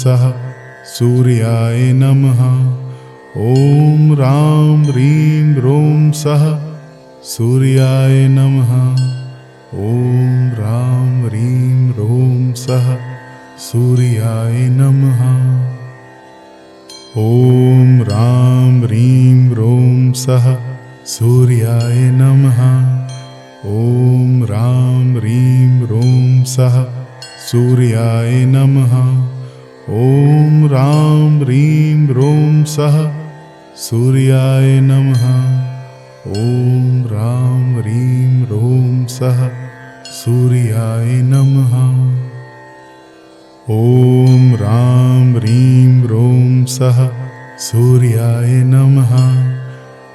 सः सूर्याय नमः। ॐ रां ह्रीं ह्रों सः सूर्याय नमः। ॐ रां ह्रीं ह्रों सः सूर्याय नमः। ॐ रां ह्रीं ह्रों सः सूर्याय नमः। ॐ रां ह्रीं ह्रों सः सूर्याय नमः। ॐ रां ह्रीं ह्रों सः सूर्याय नमः। ॐ रां ह्रीं ह्रों सः सूर्याय नमः। ॐ रां ह्रीं ह्रों सः सूर्याय नमः।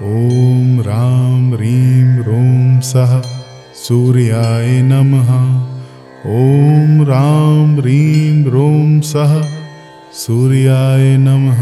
ॐ रां ह्रीं ह्रों सः सूर्याय नमः। ॐ रां ह्रीं ह्रों सः सूर्याय नमः।